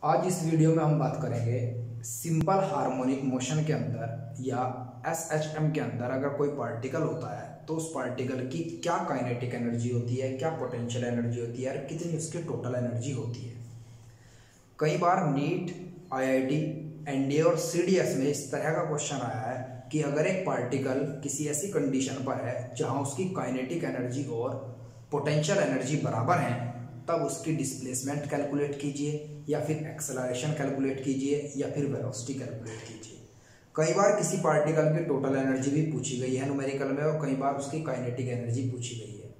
आज इस वीडियो में हम बात करेंगे सिंपल हार्मोनिक मोशन के अंदर या एसएचएम के अंदर अगर कोई पार्टिकल होता है तो उस पार्टिकल की क्या काइनेटिक एनर्जी होती है, क्या पोटेंशियल एनर्जी होती है और कितनी उसकी टोटल एनर्जी होती है। कई बार नीट, आईआईटी, एनडीए और सीडीएस में इस तरह का क्वेश्चन आया है कि अगर एक पार्टिकल किसी ऐसी कंडीशन पर है जहां उसकी काइनेटिक एनर्जी और पोटेंशियल एनर्जी बराबर हैं, तब उसकी डिस्प्लेसमेंट कैलकुलेट कीजिए या फिर एक्सेलरेशन कैलकुलेट कीजिए या फिर वेलोसिटी कैलकुलेट कीजिए। कई बार किसी पार्टिकल की टोटल एनर्जी भी पूछी गई है न्यूमेरिकल में और कई बार उसकी काइनेटिक एनर्जी पूछी गई है।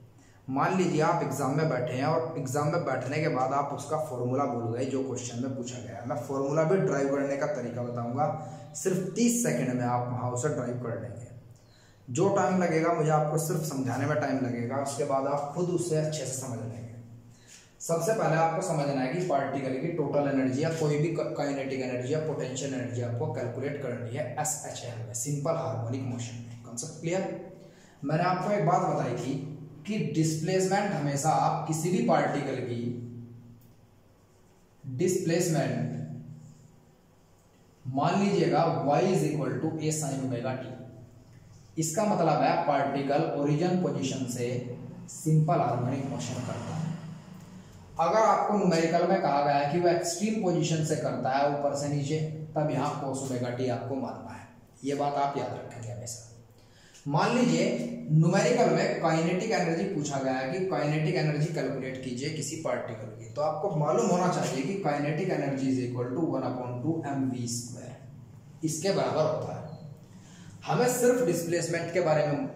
मान लीजिए आप एग्जाम में बैठे हैं और एग्जाम में बैठने के बाद आप उसका फॉर्मूला भूल गए जो क्वेश्चन में पूछा गया है। मैं फॉर्मूला भी ड्राइव करने का तरीका बताऊंगा, सिर्फ 30 सेकेंड में आप वहां उसे ड्राइव कर लेंगे। जो टाइम लगेगा मुझे आपको सिर्फ समझाने में टाइम लगेगा, उसके बाद आप खुद उसे अच्छे से समझ लेंगे। सबसे पहले आपको समझना है कि पार्टिकल की टोटल एनर्जी या कोई भी काइनेटिक एनर्जी या पोटेंशियल एनर्जी आपको कैलकुलेट करनी है एसएचएम में, सिंपल हार्मोनिक मोशन में। Concept clear? मैंने आपको एक बात बताई थी कि डिस्प्लेसमेंट हमेशा आप किसी भी पार्टिकल की डिस्प्लेसमेंट मान लीजिएगा y is equal to A sine omega T. इसका मतलब है पार्टिकल ओरिजिन पोजीशन से सिंपल हार्मोनिक मोशन करता है। अगर आपको न्यूमेरिकल में कहा गया है कि वो एक्सट्रीम पोजीशन से करता है ऊपर से नीचे, तब यहां cos ओमेगा टी आपको मानना है। ये बात आप याद रखेंगे हमेशा। मान लीजिए न्यूमेरिकल में काइनेटिक एनर्जी पूछा गया है कि काइनेटिक एनर्जी कैलकुलेट कीजिए किसी पार्टिकल की, तो आपको मालूम होना चाहिए कि kinetic energy is equal to 1/2 mv²। इसके बराबर होता है। हमें सिर्फ डिस्प्लेसमेंट के बारे में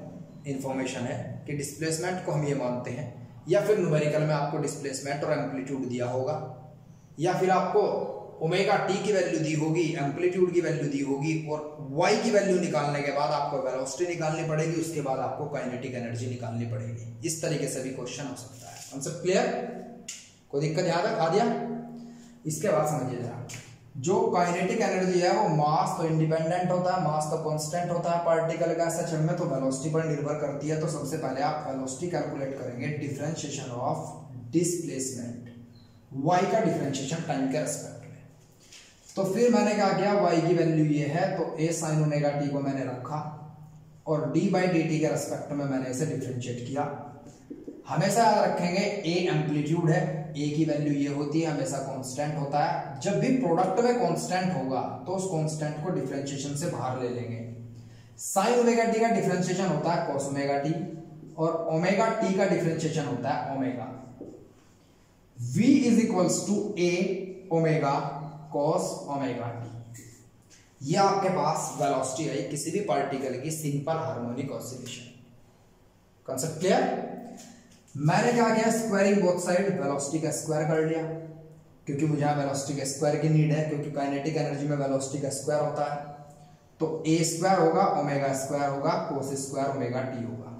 इंफॉर्मेशन है कि डिस्प्लेसमेंट को हम ये मानते हैं, या फिर न्यूमेरिकल में आपको डिस्प्लेसमेंट और एम्पलीट्यूड दिया होगा, या फिर आपको ओमेगा टी की वैल्यू दी होगी, एम्पलीट्यूड की वैल्यू दी होगी और वाई की वैल्यू निकालने के बाद आपको वेलोसिटी निकालनी पड़ेगी, उसके बाद आपको काइनेटिक एनर्जी निकालनी पड़ेगी। इस तरीके से भी क्वेश्चन हो सकता है। Concept clear? कोई दिक्कत यहाँ तक आ दिया? इसके बाद समझिए जरा, जो काइनेटिक एनर्जी है वो मास तो इंडिपेंडेंट होता है, मास तो कांस्टेंट होता है पार्टिकल का एसएचएम में, तो वेलोसिटी पर निर्भर करती है। तो सबसे पहले आप वेलोसिटी कैलकुलेट करेंगे डिफरेंशिएशन ऑफ डिस्प्लेसमेंट, y का डिफरेंशिएशन टाइम के रेस्पेक्ट में। तो फिर मैंने क्या किया, y की वैल्यू ये है तो a sin ओमेगा t को मैंने रखा और d/dt के रेस्पेक्ट में मैंने इसे डिफरेंशिएट किया। हमेशा याद रखेंगे a एम्पलीट्यूड है, a की वैल्यू ये होती है, हमेशा कांस्टेंट होता है। जब भी प्रोडक्ट में कांस्टेंट होगा तो उस कांस्टेंट को डिफरेंशिएशन से बाहर ले लेंगे। sin ओमेगा t का डिफरेंशिएशन होता है cos ओमेगा t और ओमेगा t का डिफरेंशिएशन होता है omega. v is equals to a omega cos omega t। ये आपके पास वेलोसिटी है किसी भी पार्टिकल की simple harmonic oscillation. Concept clear? मैंने क्या किया, स्क्वायरिंग बोथ साइड, वेलोसिटी का स्क्वायर कर लिया क्योंकि मुझे यहां वेलोसिटी के स्क्वायर की नीड है, क्योंकि काइनेटिक एनर्जी में वेलोसिटी का स्क्वायर होता है। तो a स्क्वायर होगा, ओमेगा स्क्वायर होगा, cos स्क्वायर ओमेगा t होगा।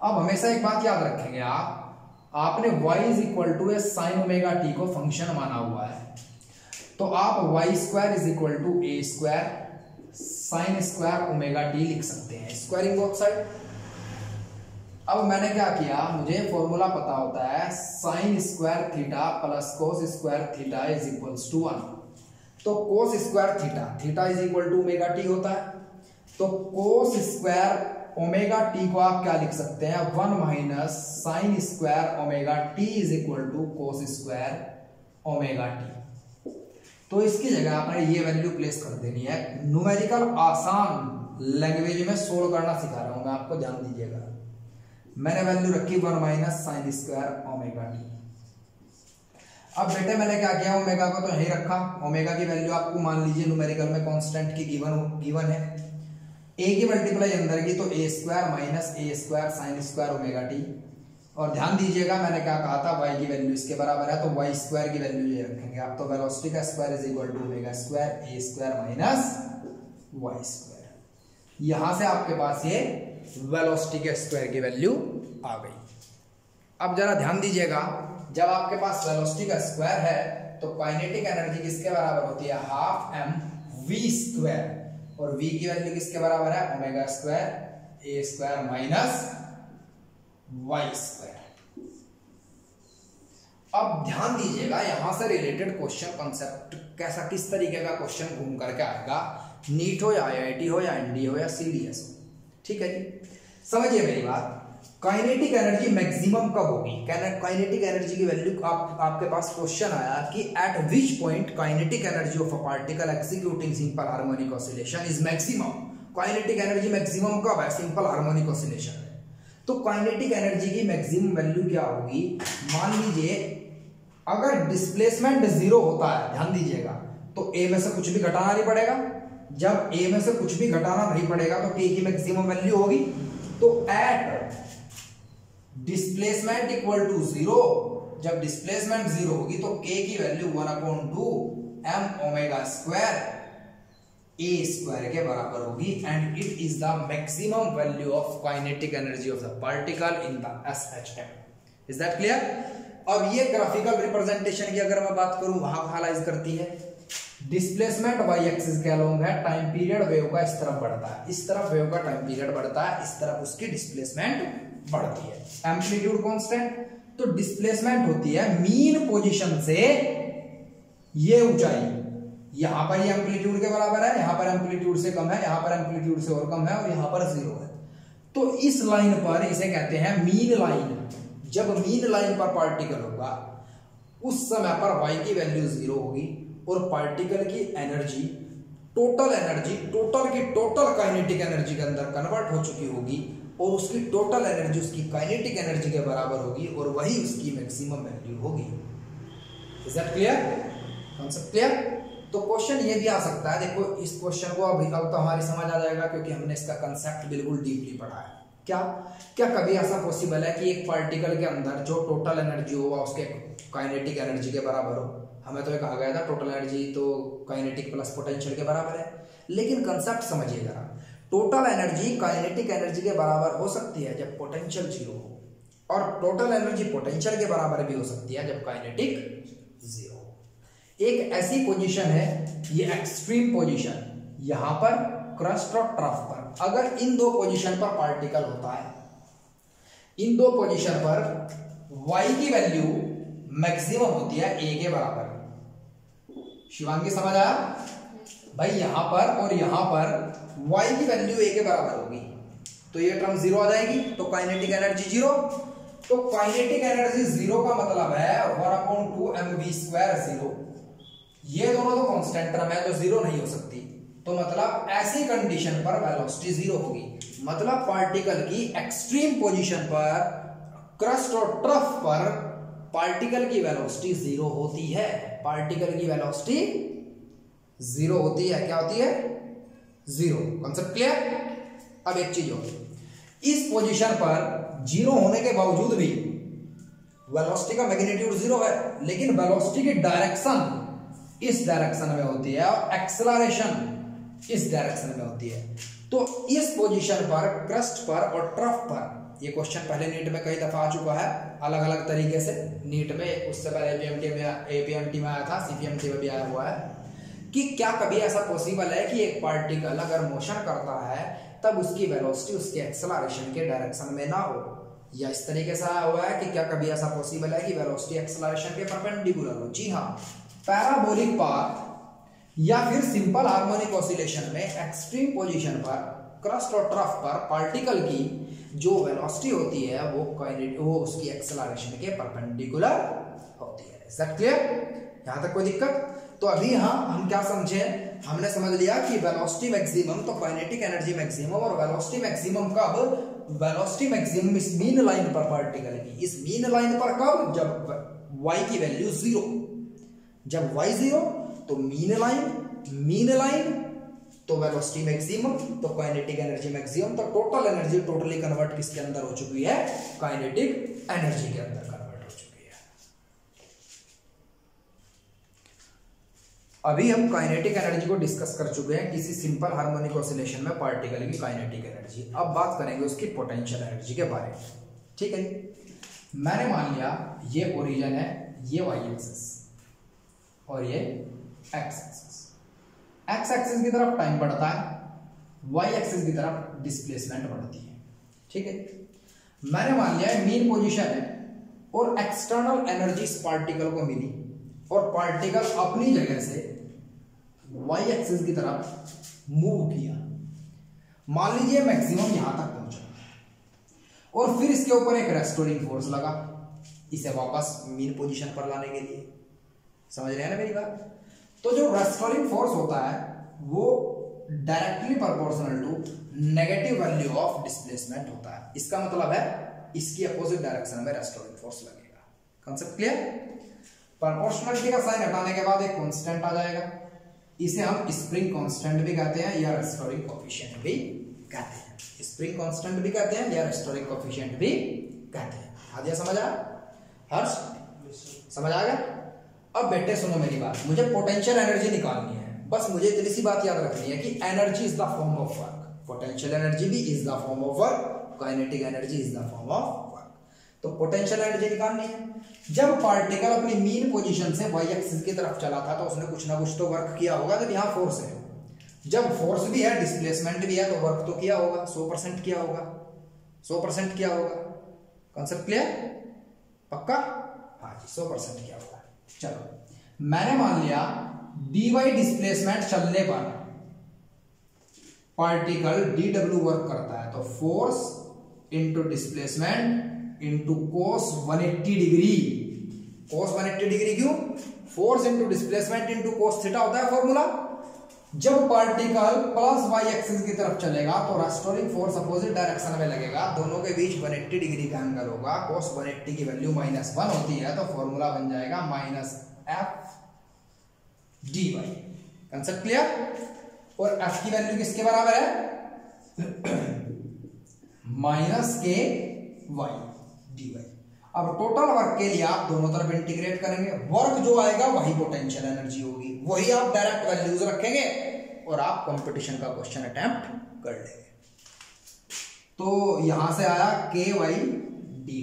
अब हमेशा एक बात याद रखेंगे, आपने y is equal to sine omega t को फंक्शन माना हुआ है, तो आप y square is equal to a square sine square omega t लिख सकते हैं, स्क्वायरिंग बोथ साइड। अब मैंने क्या किया, मुझे फॉर्मूला पता होता है sine square theta plus cos square theta is equals to 1। तो cos square theta is equal to omega T होता है, तो कोस स्क्वायर ओमेगा टी को आप क्या लिख सकते हैं, 1 minus sine square omega T is equal to cos square omega T. तो इसकी जगह आपने ये वैल्यू प्लेस कर देनी है। न्यूमेरिकल आसान लैंग्वेज में सोल्व करना सिखा रहा हूं मैं आपको, ध्यान दीजिएगा। मैंने वैल्यू रखी 1 minus sine square omega T. अब बेटे मैंने क्या किया, ओमेगा को तो यही रखा। ओमेगा की वैल्यू आपको मान लीजिए न्यूमेरिकल में कांस्टेंट की गिवन है। a की मल्टीप्लाई अंदर की तो a square minus a square sine square omega T. और ध्यान दीजिएगा मैंने क्या कहा था, y की वैल्यू इसके बराबर है तो y स्क्वायर की वैल्यू ये रखेंगे आप। तो वेलोसिटी का square is equal to omega square a square minus y square. यहां से आपके पास ये वेलोसिटी के स्क्वायर की वैल्यू आ गई। अब जरा ध्यान दीजिएगा, जब आपके पास वेलोसिटी का स्क्वायर है तो काइनेटिक एनर्जी किसके बराबर होती है, हाफ एम वी स्क्वायर, और v की वैल्यू किसके बराबर है, omega square a square minus y square. अब ध्यान दीजिएगा, यहां से रिलेटेड क्वेश्चन कॉन्सेप्ट कैसा किस तरीके का क्वेश्चन घूम करके आएगा, नीट हो या IIT हो या NDA हो या CDS हो। ठीक है जी, समझिए मेरी बात। काइनेटिक एनर्जी मैक्सिमम कब होगी? काइनेटिक एनर्जी की वैल्यू आपके पास क्वेश्चन आया कि eight which point kinetic energy of a particle executing simple harmonic oscillation is maximum. Kinetic energy maximum कब है? सिंपल हार्मोनिक ऑसिलेशन में। तो काइनेटिक एनर्जी की मैक्सिमम वैल्यू क्या होगी? मान लीजिए अगर डिस्प्लेसमेंट 0 होता है, ध्यान दीजिएगा, तो ए में से कुछ भी घटाना नहीं पड़ेगा। जब ए में से कुछ भी घटाना नहीं पड़ेगा तो के की मैक्सिमम वैल्यू होगी। तो एट डिस्प्लेसमेंट इक्वल टू 0, जब डिस्प्लेसमेंट 0 होगी तो k की value 1/2 m omega square a square के बराबर होगी and it is the maximum value of kinetic energy of the particle in the SHM। Is that clear? अब ये ग्राफिकल रिप्रेजेंटेशन की अगर मैं बात करूं, वहां हाइलाइट करती है डिस्प्लेसमेंट y एक्सिस के अलोंग है, टाइम पीरियड वेव का इस तरफ बढ़ता है, इस तरफ वेव का टाइम पीरियड बढ़ता है, इस तरफ उसकी डिस्प्लेसमेंट बढ़ती है। एम्पलीट्यूड कांस्टेंट, तो डिस्प्लेसमेंट होती है मीन पोजीशन से ये ऊंचाई, यहां पर ये एम्पलीट्यूड के बराबर है, यहां पर एम्पलीट्यूड से कम है, यहां पर एम्पलीट्यूड से और कम है और यहां पर 0 है। तो इस लाइन पर इसे कहते हैं मीन लाइन। जब मीन लाइन पर पार्टिकल होगा उस समय पर y की वैल्यू 0 होगी और पार्टिकल की एनर्जी टोटल की टोटल काइनेटिक एनर्जी के अंदर कन्वर्ट हो चुकी होगी और उसकी टोटल एनर्जी उसकी काइनेटिक एनर्जी के बराबर होगी और वही उसकी मैक्सिमम वैल्यू होगी। Is that clear? Concept clear? तो क्वेश्चन ये भी आ सकता है, देखो इस क्वेश्चन को अब तो हमारी समझ आ जाएगा क्योंकि हमने इसका कंसेप्ट बिल्कुल डीपली पढ़ा है। क्या कभी ऐसा पॉसिबल है कि एक पार्टिकल के अंदर जो टोटल एनर्जी होगा उसके काइनेटिक एनर्जी के बराबर हो? हमें तो ये कहा गया था टोटल एनर्जी तो काइनेटिक प्लस पोटेंशियल के बराबर है, लेकिन कंसेप्ट समझिए जरा। टोटल एनर्जी काइनेटिक एनर्जी के बराबर हो सकती है जब पोटेंशियल 0 हो और टोटल एनर्जी पोटेंशियल के बराबर भी हो सकती है जब काइनेटिक 0 हो। एक ऐसी पोजीशन है, ये एक्सट्रीम पोजीशन, यहां पर क्रस्ट और ट्रफ पर अगर इन दो पोजीशन पर पार्टिकल होता है, इन दो पोजीशन पर y की वैल्यू मैक्सिमम होती है a के बराबर। शिवांगी समझ आया भाई? यहां पर और यहां पर y की वैल्यू a के बराबर होगी तो ये टर्म 0 आ जाएगी, तो काइनेटिक एनर्जी 0। तो काइनेटिक एनर्जी 0 का मतलब है 1/2 mv² 0। ये दोनों तो कांस्टेंट टर्म है जो 0 नहीं हो सकती, तो मतलब ऐसी कंडीशन पर वेलोसिटी 0 होगी। मतलब पार्टिकल की एक्सट्रीम पोजीशन पर क्रस्ट और ट्रफ पर पार्टिकल की वेलोसिटी 0 होती है। पार्टिकल की वेलोसिटी 0 होती है। क्या होती है? 0। Concept clear? अब एक चीज और, इस पोजीशन पर 0 होने के बावजूद भी वेलोसिटी का मैग्नीट्यूड 0 है, लेकिन वेलोसिटी की डायरेक्शन इस डायरेक्शन में होती है और एक्सेलरेशन इस डायरेक्शन में होती है। तो इस पोजीशन पर क्रस्ट पर और ट्रफ पर, ये क्वेश्चन पहले नीट में कई दफा आ चुका है अलग अलग तरीके से। नीट में उससे पहले APMT में आया था, CPMT में भी आया हुआ है कि क्या कभी ऐसा पॉसिबल है कि एक पार्टिकल अगर मोशन करता है तब उसकी वेलोसिटी उसके एक्सेलरेशन के डायरेक्शन में ना हो, या इस तरीके से आया हुआ है कि क्या कभी ऐसा पॉसिबल है कि वेलोसिटी एक्सेलरेशन के परपेंडिकुलर हो। जी हाँ, पैराबोलिक पाथ या फिर सिंपल हार्मोनिक ऑसिलेशन में एक्सट्रीम पोजीशन पर क्रस्ट और ट्रफ पर पार्टिकल की जो वेलोसिटी होती है वो उसकी एक्सेलरेशन के परपेंडिकुलर होती है। Is that clear? यहां तक कोई दिक्कत? तो अभी हम क्या समझे? हमने समझ लिया कि वेलोसिटी मैक्सिमम तो काइनेटिक एनर्जी मैक्सिमम, और वेलोसिटी मैक्सिमम कब? वेलोसिटी मैक्सिमम इस मीन लाइन पर पार्टिकल की, इस मीन लाइन पर कब? जब y की वैल्यू 0। जब y 0 तो मीन लाइन तो वेलोसिटी मैक्सिमम तो काइनेटिक एनर्जी मैक्सिमम, तो टोटल एनर्जी टोटली कन्वर्ट किसके अंदर हो चुकी है? काइनेटिक एनर्जी के अंदर कन्वर्ट हो चुकी है। अभी हम काइनेटिक एनर्जी को डिस्कस कर चुके हैं किसी सिंपल हार्मोनिक ऑसिलेशन में पार्टिकल की काइनेटिक एनर्जी। अब बात करेंगे उसकी पोटेंशियल एनर्जी के बारे में। ठीक है, मैंने मान लिया ये ओरिजिन है, ये y एक्सिस और ये x एक्सिस की तरफ टाइम बढ़ता है, y एक्सिस की तरफ डिस्प्लेसमेंट बढ़ती है। ठीक है, मैंने मान लिया मीन पोजीशन है और एक्सटर्नल एनर्जी इस पार्टिकल को मिली और पार्टिकल अपनी जगह से वाई एक्सिस की तरफ मूव किया, मान लीजिए मैक्सिमम यहां तक पहुंचा और फिर इसके ऊपर एक रेस्टोरिंग फोर्स लगा इसे वापस मीन पोजीशन पर लाने के लिए। समझ रहे हैं ना मेरी बात? तो जो रेस्टोरिंग फोर्स होता है वो directly proportional to negative value of displacement होता है। इसका मतलब है इसकी अपोजिट डायरेक्शन में रेस्टोरिंग फोर्स लगेगा। Concept clear? प्रोपोर्शनलिटी का साइन हटाने के बाद एक कांस्टेंट आ जाएगा, इसे हम स्प्रिंग कांस्टेंट भी कहते हैं या रेस्टोरिंग कोएफिशिएंट भी कहते हैं। स्प्रिंग कांस्टेंट भी कहते हैं या रेस्टोरिंग कोएफिशिएंट भी कहते हैं। आ गया समझ? आया हर्ष? समझ आ गया? अब बेटे सुनो मेरी बात, मुझे पोटेंशियल एनर्जी निकालनी है। बस मुझे इतनी सी बात याद रखनी है कि energy is the form of work, potential energy भी is the form of work, kinetic energy is the form of work. तो पोटेंशियल एनर्जी निकालनी है। जब पार्टिकल अपनी मीन पोजीशन से वाई एक्सिस की तरफ चला था तो उसने कुछ ना कुछ तो वर्क किया होगा। जब यहाँ फोर्स है, जब फोर्स भी है डिस्प्लेसमेंट भी है तो वर्क तो किया होगा, 100% किया होगा, 100% किया होगा। Concept clear? पक्का? हाँ जी 100% किया होगा। चलो मैंने मान लिया dy डिस्प्लेसमेंट चलने पर पार्टिकल dw वर्क करता है, तो force into displacement into cos 180 degree. cos 180 degree क्यों? Force into displacement into cos theta होता है फॉर्मूला। जब पार्टिकल प्लस वाई एक्सिस की तरफ चलेगा तो रेस्टोरिंग फोर्स अपोजिट डायरेक्शन में लगेगा, दोनों के बीच 180 डिग्री का एंगल होगा। cos 180 की वैल्यू -1 होती है तो फॉर्मूला बन जाएगा -f dy। Concept clear? और f की वैल्यू किसके बराबर है? -k dy। अब टोटल वर्क के लिए आप दोनों तरफ इंटीग्रेट करेंगे, वर्क जो आएगा वही पोटेंशियल एनर्जी होगी, वही आप डायरेक्ट वैल्यूज रखेंगे और आप कंपटीशन का क्वेश्चन अटेम्प्ट कर लेंगे। तो यहां से आया ky dy।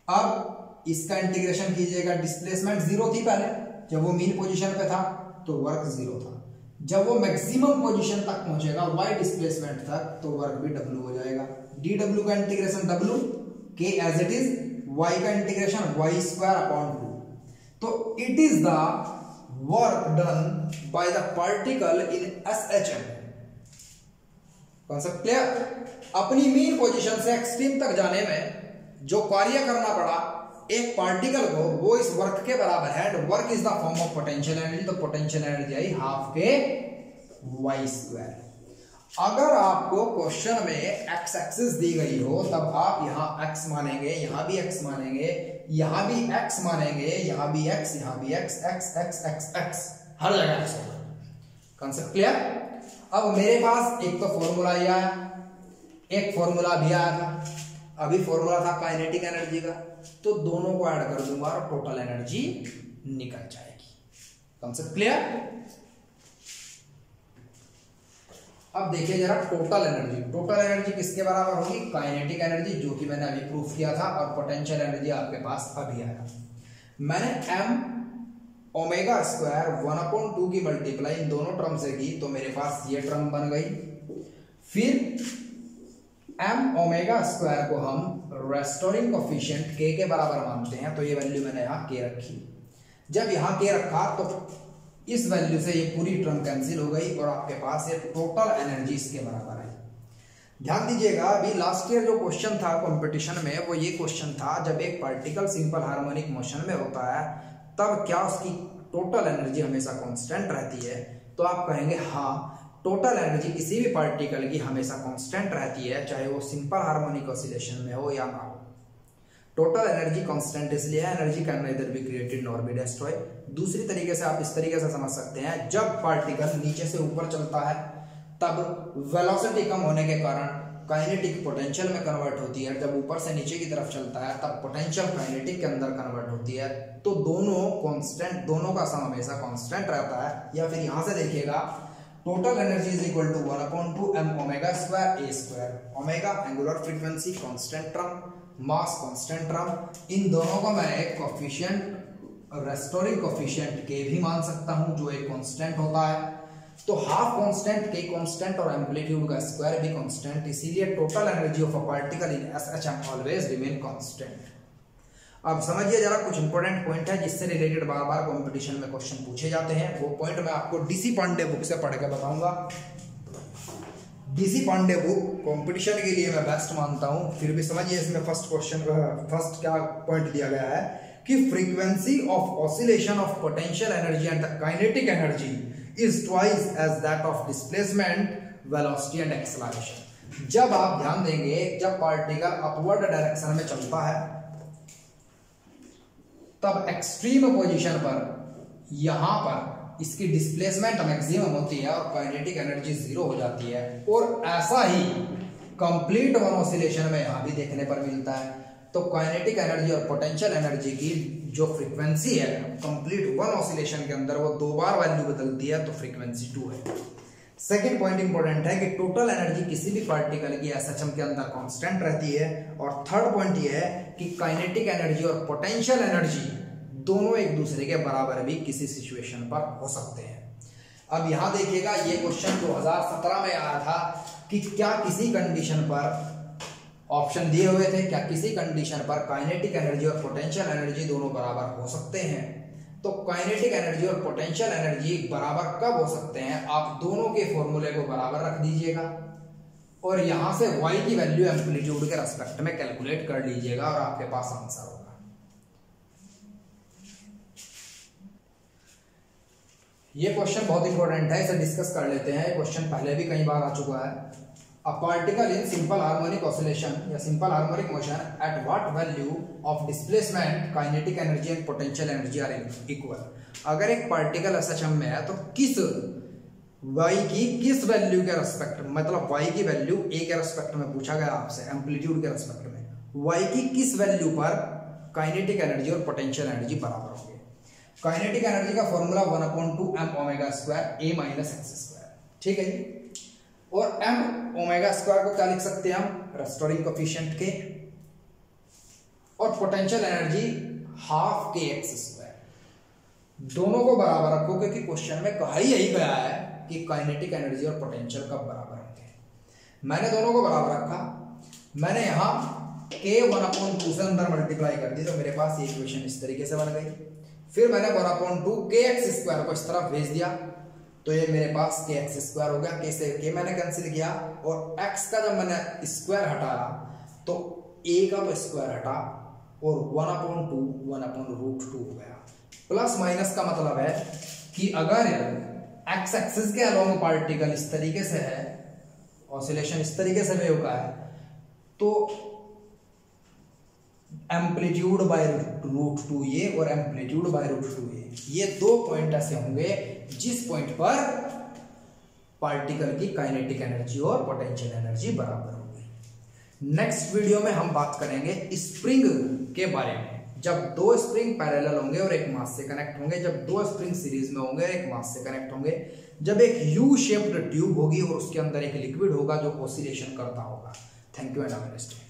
अब इसका इंटीग्रेशन कीजिएगा, डिस्प्लेसमेंट 0 थी पहले, जब वो मीन पोजीशन पे था तो वर्क 0 था। जब वो मैक्सिमम पोजीशन तक पहुंचेगा y डिस्प्लेसमेंट तक तो वर्क भी w हो जाएगा। dw का integration w, k as it is, y का इंटीग्रेशन y²/2। तो it is the work done by the particle in SHM। Concept clear? अपनी मीन पोजीशन से एक्सट्रीम तक जाने में जो कार्य करना पड़ा एक पार्टिकल को, वो इस वर्क के बराबर है। Work is the form of potential energy, तो पोटेंशियल एनर्जी आई ½ के y²। अगर आपको क्वेश्चन में x एक्सिस दी गई हो तब आप यहां x मानेंगे, यहां भी x मानेंगे, यहां भी x मानेंगे, यहां भी x, यहां भी x, x x x x, हर जगह x होगा। Concept clear? अब मेरे पास एक तो फॉर्मूला ही आया, एक फॉर्मूला भी आया था, अभी फॉर्मूला था काइनेटिक एनर्जी का, तो दोनों को ऐड कर दूंगा और टोटल एनर्जी निकल जाएगी। Concept clear? अब देखिए जरा टोटल एनर्जी। टोटल एनर्जी किसके बराबर होगी? काइनेटिक एनर्जी, जो कि मैंने अभी प्रूफ किया था, और पोटेंशियल एनर्जी आपके पास अभी आया। मैंने m ω² 1/2 की मल्टीप्लाई इन दोनों टर्म से की तो मेरे पास ये टर्म बन गई। फिर m ω² को हम रेस्टोरिंग कोएफिशिएंट k के बराबर मानते हैं, तो ये वैल्यू मैंने यहाँ k रखी। जब यहाँ k रखा तो इस वैल्यू से ये पूरी टर्म कैंसिल हो गई और आपके पास ये टोटल एनर्जी इसके बराबर है। ध्यान दीजिएगा, अभी लास्ट ईयर जो क्वेश्चन था कंपटीशन में वो ये क्वेश्चन था, जब एक पार्टिकल सिंपल हार्मोनिक मोशन में होता है तब क्या उसकी टोटल एनर्जी हमेशा कांस्टेंट रहती है? तो आप कहेंगे हाँ, टोटल एनर्जी किसी भी पार्टिकल की हमेशा कांस्टेंट रहती है, चाहे वो सिंपल हार्मोनिक ऑसिलेशन में हो या ना हो। टोटल एनर्जी कांस्टेंट इसलिए है, energy can nether be created nor be destroy. दूसरी तरीके से आप इस तरीके से समझ सकते हैं, जब पार्टिकल नीचे से ऊपर चलता है तब वेलोसिटी कम होने के कारण काइनेटिक पोटेंशियल में कन्वर्ट होती है, जब ऊपर से नीचे की तरफ चलता है तब पोटेंशियल काइनेटिक के अंदर कन्वर्ट होती है। तो दोनों कांस्टेंट, दोनों का सम हमेशा कांस्टेंट रहता है। या फिर यहां से देखिएगा, total energy is equal to 1/2 m ω²a²। Omega angular frequency constant term, mass constant term, इन दोनों को मैं एक कोएफिशिएंट, रेस्टोरिंग कोएफिशिएंट के भी मान सकता हूं जो एक कांस्टेंट होता है। तो हाफ कांस्टेंट के कांस्टेंट और एम्पलीट्यूड का स्क्वायर भी कांस्टेंट, इसीलिए total energy of a particle in SHM always remain constant. अब समझिए जरा, कुछ इंपॉर्टेंट पॉइंट है जिससे रिलेटेड बार बार कंपटीशन में क्वेश्चन पूछे जाते हैं। वो पॉइंट मैं आपको डीसी पांडे बुक से पढ़ के बताऊंगा। डीसी पांडे बुक कंपटीशन के लिए मैं बेस्ट मानता हूं। फिर भी समझिए, इसमें फर्स्ट क्या पॉइंट दिया गया है कि frequency of oscillation of potential energy and the kinetic energy is twice as that of displacement, velocity and acceleration. जब आप ध्यान देंगे, जब पार्टिकल अपवर्ड डायरेक्शन में चलता है तब एक्सट्रीम पोजीशन पर यहां पर इसकी डिस्प्लेसमेंट मैक्सिमम होती है और काइनेटिक एनर्जी जीरो हो जाती है। और ऐसा ही कंप्लीट वन ऑसिलेशन में यहां भी देखने पर मिलता है। तो काइनेटिक एनर्जी और पोटेंशियल एनर्जी की जो फ्रीक्वेंसी है कंप्लीट वन ऑसिलेशन के अंदर, वो 2 बार वैल्यू बदलती है, तो फ्रीक्वेंसी 2 है। सेकेंड पॉइंट इंपॉर्टेंट है कि टोटल एनर्जी किसी भी पार्टिकल की एसएचएम के अंदर कांस्टेंट रहती है। और थर्ड पॉइंट ये है कि काइनेटिक एनर्जी और पोटेंशियल एनर्जी दोनों एक दूसरे के बराबर भी किसी सिचुएशन पर हो सकते हैं। अब यहां देखिएगा, ये क्वेश्चन 2017 में आया था कि क्या किसी कंडीशन पर, ऑप्शन दिए हुए थे, क्या किसी कंडीशन पर काइनेटिक एनर्जी और पोटेंशियल एनर्जी दोनों बराबर हो सकते हैं। तो काइनेटिक एनर्जी और पोटेंशियल एनर्जी बराबर कब हो सकते हैं, आप दोनों के फॉर्मूले को बराबर रख दीजिएगा और यहां से y की वैल्यू एम्पलीट्यूड के रेस्पेक्ट में कैलकुलेट कर लीजिएगा और आपके पास आंसर होगा। ये क्वेश्चन बहुत इंपॉर्टेंट है, इसे डिस्कस कर लेते हैं। क्वेश्चन पहले भी कई बार आ चुका है। A particle in simple harmonic oscillation या simple harmonic motion at what value of displacement, kinetic energy and potential energy are equal। अगर एक पार्टिकल एसएचएम में है तो किस y की किस वैल्यू के रेस्पेक्ट, मतलब y की वैल्यू a के रेस्पेक्ट में पूछा गया आपसे, एम्पलीट्यूड के रेस्पेक्ट में, y की किस वैल्यू पर काइनेटिक एनर्जी और पोटेंशियल एनर्जी बराबर होंगे। काइनेटिक एनर्जी का formula 1/2 m omega square a minus x square, ठीक है जी। और m ओमेगा स्क्वायर को क्या लिख सकते हैं हम, रेस्टोरिंग कोफिशिएंट के, और पोटेंशियल एनर्जी हाफ के एक्स स्क्वायर। दोनों को बराबर रखो क्योंकि क्वेश्चन में कहा ही यही गया है कि काइनेटिक एनर्जी और पोटेंशियल कब बराबर होंगे। मैंने दोनों को बराबर रखा, मैंने यहां k 1/2 से अंदर मल्टीप्लाई कर दी तो मेरे पास ये इक्वेशन इस तरीके से बन गई। फिर मैंने 1/2 k x स्क्वायर को इस तरफ भेज दिया तो ये मेरे पास के एक्स स्क्वायर हो गया। के से के मैंने कैंसिल किया और x का जब मैंने स्क्वायर हटाया तो a का तो स्क्वायर हटा और 1/2 1/√2 हो गया। प्लस माइनस का मतलब है कि अगर x एक्सिस के अलोंग पार्टिकल इस तरीके से है, ऑसिलेशन इस तरीके से वेव का है, तो एम्पलीट्यूड बाय √2 ये और एम्पलीट्यूड बाय √2 ये 2 पॉइंट ऐसे होंगे जिस पॉइंट पर पार्टिकल की काइनेटिक एनर्जी और पोटेंशियल एनर्जी बराबर होगी। नेक्स्ट वीडियो में हम बात करेंगे स्प्रिंग के बारे में। जब 2 स्प्रिंग पैरेलल होंगे और एक मास से कनेक्ट होंगे, जब 2 स्प्रिंग सीरीज में होंगे और एक मास से कनेक्ट होंगे, जब एक यू शेप्ड ट्यूब होगी और उसके अंदर एक लिक्विड होगा जो ऑसिलेशन करता होगा। Thank you and have a nice day.